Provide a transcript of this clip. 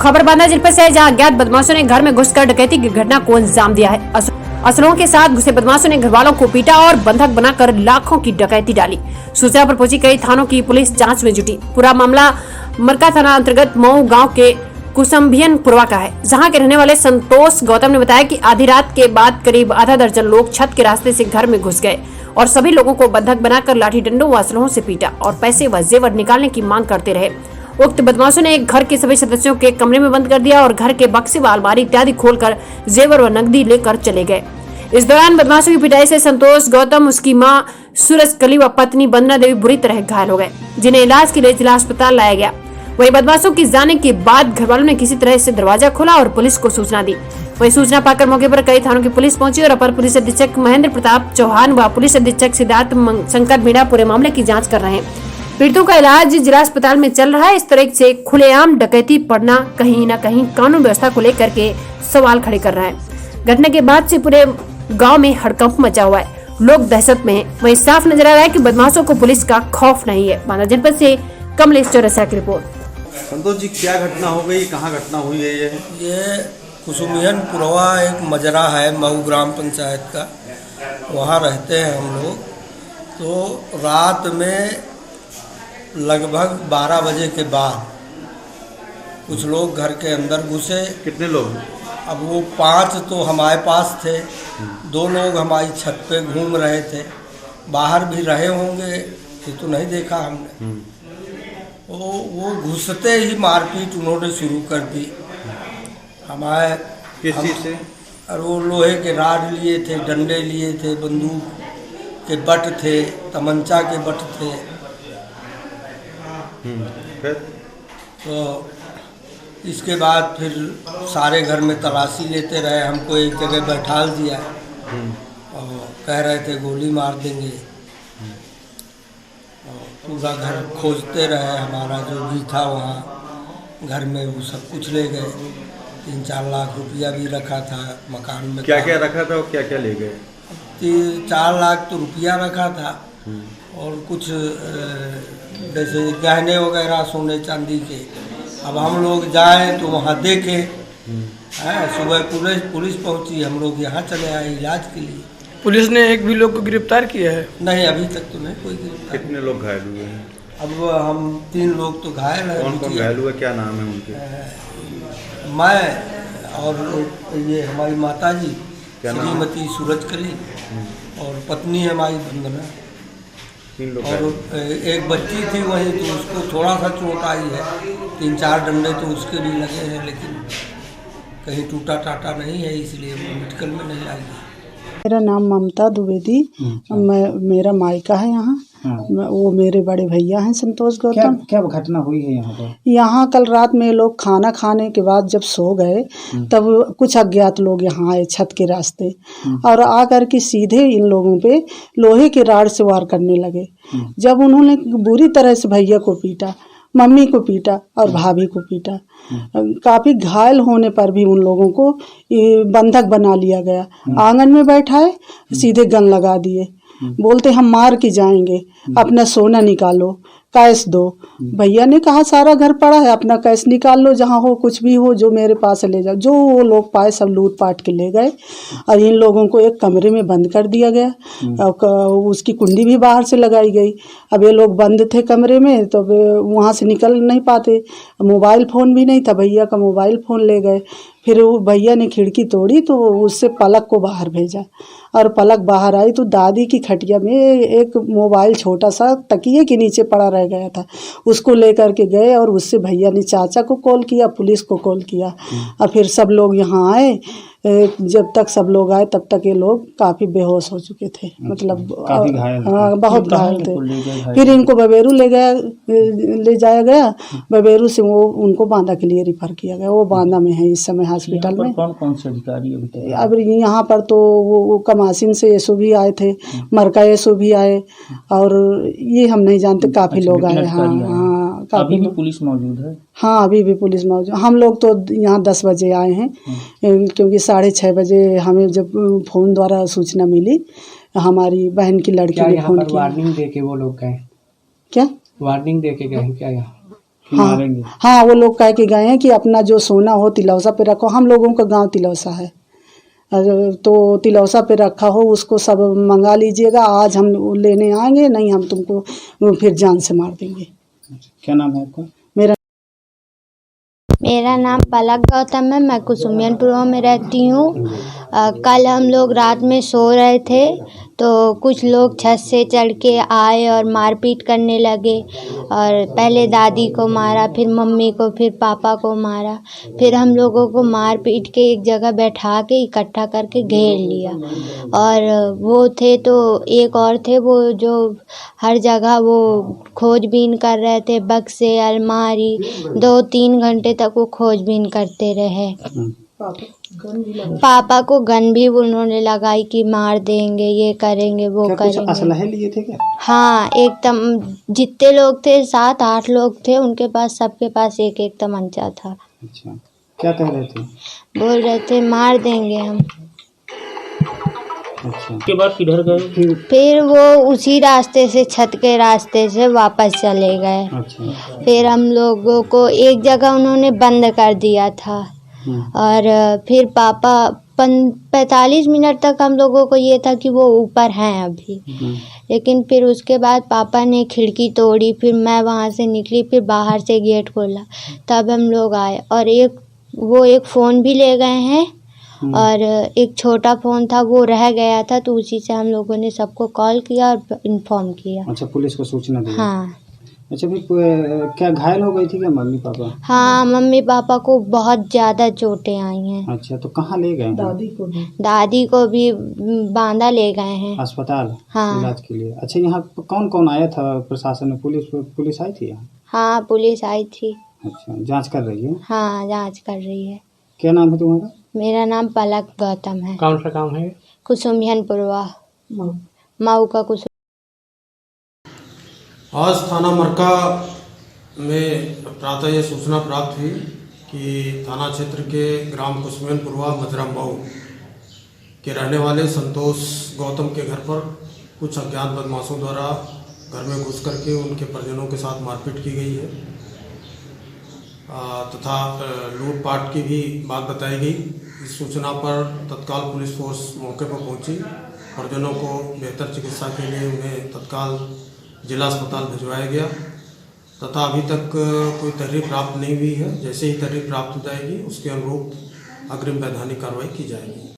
खबर बांदा जनपद से है, जहां अज्ञात बदमाशों ने घर में घुसकर डकैती की घटना को अंजाम दिया है। असलों के साथ घुसे बदमाशों ने घर वालों को पीटा और बंधक बनाकर लाखों की डकैती डाली। सूचना पर पहुंची कई थानों की पुलिस जांच में जुटी। पूरा मामला मरका थाना अंतर्गत मऊ गांव के कुसुम्भियनपुरवा का है, जहां के रहने वाले संतोष गौतम ने बताया कि आधी रात के बाद करीब आधा दर्जन लोग छत के रास्ते से घर में घुस गए और सभी लोगों को बंधक बनाकर लाठी डंडों व असलों से पीटा और पैसे व जेवर निकालने की मांग करते रहे। उक्त बदमाशों ने एक घर के सभी सदस्यों के कमरे में बंद कर दिया और घर के बक्से व अलमारी इत्यादि खोलकर जेवर व नकदी लेकर चले गए। इस दौरान बदमाशों की पिटाई से संतोष गौतम, उसकी मां सूरज कली व पत्नी वंदना देवी बुरी तरह घायल हो गए, जिन्हें इलाज के लिए जिला अस्पताल लाया गया। वहीं बदमाशों की जाने के बाद घर वालों ने किसी तरह से दरवाजा खोला और पुलिस को सूचना दी। वहीं सूचना पाकर मौके पर कई थानों की पुलिस पहुंची और अपर पुलिस अधीक्षक महेंद्र प्रताप चौहान व पुलिस अधीक्षक सिद्धार्थ शंकर मीणा पूरे मामले की जाँच कर रहे हैं। पीड़ितों का इलाज जिला अस्पताल में चल रहा है। इस तरह से खुलेआम डकैती पड़ना कहीं न कहीं कानून व्यवस्था को लेकर के सवाल खड़े कर रहा है। घटना के बाद से पूरे गांव में हड़कंप मचा हुआ है, लोग दहशत में हैं। वहीं साफ नजर आ रहा है कि बदमाशों को पुलिस का खौफ नहीं है। बांदा जनपद से कमलेश चौरसिया की रिपोर्ट। संतोष जी, क्या घटना हो गई, कहाँ घटना हुई है? ये कुसुम्भियनपुरवा एक मजरा है मऊ ग्राम पंचायत का, वहाँ रहते हैं हम लोग। तो रात में लगभग 12 बजे के बाद कुछ लोग घर के अंदर घुसे। कितने लोग? अब वो 5 तो हमारे पास थे, 2 लोग हमारी छत पे घूम रहे थे, बाहर भी रहे होंगे, ये तो नहीं देखा हमने। वो घुसते ही मारपीट उन्होंने शुरू कर दी हमारे। किस चीज़ से? और वो लोहे के राड लिए थे, डंडे लिए थे, बंदूक के बट थे, तमंचा के बट थे। फिर तो इसके बाद फिर सारे घर में तलाशी लेते रहे, हमको एक जगह बैठा दिया और कह रहे थे गोली मार देंगे। और पूरा घर खोजते रहे, हमारा जो भी था वहाँ घर में वो सब कुछ ले गए। 3-4 लाख रुपया भी रखा था मकान में। क्या क्या रखा था और क्या क्या ले गए? 4 लाख तो रुपया रखा था और कुछ जैसे गहने वगैरह सोने चांदी के। अब हम लोग जाएं तो वहाँ देखें। सुबह पुलिस पहुँची, हम लोग यहाँ चले आए इलाज के लिए। पुलिस ने एक भी लोग को गिरफ्तार किया है? नहीं, अभी तक तो नहीं कोई गिरफ्तार। कितने लोग घायल हुए हैं? अब हम 3 लोग तो घायल हैं। कौन कौन घायल हुए, क्या नाम है उनके? मैं और ये हमारी माता जी श्रीमती सूरज कली और पत्नी है हमारी वंदना। 3 लोग। और एक बच्ची थी वहीं, तो उसको थोड़ा सा चोट आई है। 3-4 डंडे तो उसके भी लगे हैं, लेकिन कहीं टूटा टाटा नहीं है, इसलिए वो मेडिकल में नहीं आई है। मेरा नाम ममता द्विवेदी, मेरा मायका है यहाँ। वो मेरे बड़े भैया हैं संतोष गौतम। क्या घटना हुई है यहाँ पर? यहाँ कल रात में लोग खाना खाने के बाद जब सो गए तब कुछ अज्ञात लोग यहाँ आए छत के रास्ते और आकर के सीधे इन लोगों पे लोहे के राड से वार करने लगे। जब उन्होंने बुरी तरह से भैया को पीटा, मम्मी को पीटा और भाभी को पीटा। काफी घायल होने पर भी उन लोगों को बंधक बना लिया गया। आंगन में बैठाए, सीधे गन लगा दिए, बोलते हम मार के जाएंगे, अपना सोना निकालो, कैश दो। भैया ने कहा सारा घर पड़ा है, अपना कैश निकाल लो, जहाँ हो कुछ भी हो जो मेरे पास ले जाओ। जो वो लोग पाए सब लूट पाट के ले गए और इन लोगों को एक कमरे में बंद कर दिया गया। उसकी कुंडी भी बाहर से लगाई गई। अब ये लोग बंद थे कमरे में, तो वहाँ से निकल नहीं पाते। मोबाइल फ़ोन भी नहीं था, भैया का मोबाइल फ़ोन ले गए। फिर वो भैया ने खिड़की तोड़ी तो उससे पलक को बाहर भेजा और पलक बाहर आई तो दादी की खटिया में एक मोबाइल छोटा सा तकिए के नीचे पड़ा रह गया था, उसको लेकर के गए और उससे भैया ने चाचा को कॉल किया, पुलिस को कॉल किया और फिर सब लोग यहाँ आए। जब तक सब लोग आए तब तक ये लोग काफ़ी बेहोश हो चुके थे, मतलब बहुत घायल थे। फिर इनको बबेरू ले जाया गया। बबेरू से वो उनको बांदा के लिए रिफ़र किया गया। वो बांदा में है इस समय हॉस्पिटल में। कौन से अधिकारी अब यहाँ पर तो वो कमासिन से एसओ भी आए थे, मरका एसओ भी आए और ये हम नहीं जानते, काफ़ी लोग आए। हाँ, अभी भी पुलिस मौजूद है? हाँ, अभी भी पुलिस मौजूद। हम लोग तो यहाँ 10 बजे आए हैं, क्योंकि 6:30 बजे हमें जब फ़ोन द्वारा सूचना मिली, हमारी बहन की लड़की ने फ़ोन किया। वार्निंग दे के वो लोग गए? क्या वार्निंग दे के गए क्या यहाँ? कि हाँ मारेंगे? हाँ, वो लोग कह के गए हैं कि अपना जो सोना हो तिलौसा पे रखो। हम लोगों का गांव तिलौसा है, तो तिलौसा पे रखा हो उसको सब मंगा लीजिएगा, आज हम लेने आएंगे, नहीं हम तुमको फिर जान से मार देंगे। क्या नाम है आपका? मेरा मेरा नाम पलक गौतम है। मैं कुसुमियनपुर में रहती हूँ। कल हम लोग रात में सो रहे थे तो कुछ लोग छत से चढ़ के आए और मारपीट करने लगे, और पहले दादी को मारा, फिर मम्मी को, फिर पापा को मारा। फिर हम लोगों को मार पीट के एक जगह बैठा के इकट्ठा करके घेर लिया। और वो थे तो एक और थे वो जो हर जगह वो खोजबीन कर रहे थे, बक्से, अलमारी। 2-3 घंटे तक वो खोजबीन करते रहे। पापा को गन भी उन्होंने लगाई कि मार देंगे, ये करेंगे, वो क्या कुछ करेंगे। असलहे लिए थे क्या? हाँ, एकदम जितने लोग थे 7-8 लोग थे, उनके पास सबके पास एक एक तमंचा था। अच्छा, क्या कह रहे थे? बोल रहे थे मार देंगे हम। अच्छा, उसके बाद किधर गए? फिर वो उसी रास्ते से, छत के रास्ते से वापस चले गए। अच्छा। फिर हम लोगों को एक जगह उन्होंने बंद कर दिया था। और फिर पापा 45 मिनट तक हम लोगों को ये था कि वो ऊपर हैं अभी। लेकिन फिर उसके बाद पापा ने खिड़की तोड़ी, फिर मैं वहाँ से निकली, फिर बाहर से गेट खोला, तब हम लोग आए। और एक फ़ोन भी ले गए हैं, और एक छोटा फ़ोन था वो रह गया था, तो उसी से हम लोगों ने सबको कॉल किया और इन्फॉर्म किया। अच्छा, पुलिस को सूचना दी? हाँ। अच्छा, भी क्या घायल हो गई थी क्या मम्मी पापा? हाँ, मम्मी पापा को बहुत ज़्यादा चोटें आई हैं। अच्छा, तो कहाँ ले गए? दादी को भी बांदा ले गए हैं अस्पताल। हाँ। इलाज के लिए। अच्छा, यहाँ कौन कौन आया था प्रशासन में? पुलिस आई थी यहाँ? हाँ, पुलिस आई थी। अच्छा, जांच कर रही है? हाँ, जांच कर रही है। क्या नाम है तुम्हारा? मेरा नाम पलक गौतम है। कौन सा काम है? कुसुमियनपुरवा, मऊ का कुसुम। आज थाना मरका में प्रातः ये सूचना प्राप्त हुई कि थाना क्षेत्र के ग्राम कुसुमियनपुरवा मजरम मऊ के रहने वाले संतोष गौतम के घर पर कुछ अज्ञात बदमाशों द्वारा घर में घुस करके उनके परिजनों के साथ मारपीट की गई है तथा लूटपाट की भी बात बताई गई। इस सूचना पर तत्काल पुलिस फोर्स मौके पर पहुंची। परिजनों को बेहतर चिकित्सा के लिए उन्हें तत्काल जिला अस्पताल भिजवाया गया तथा अभी तक कोई तहरीर प्राप्त नहीं हुई है। जैसे ही तहरीर प्राप्त हो जाएगी उसके अनुरूप अग्रिम वैधानिक कार्रवाई की जाएगी।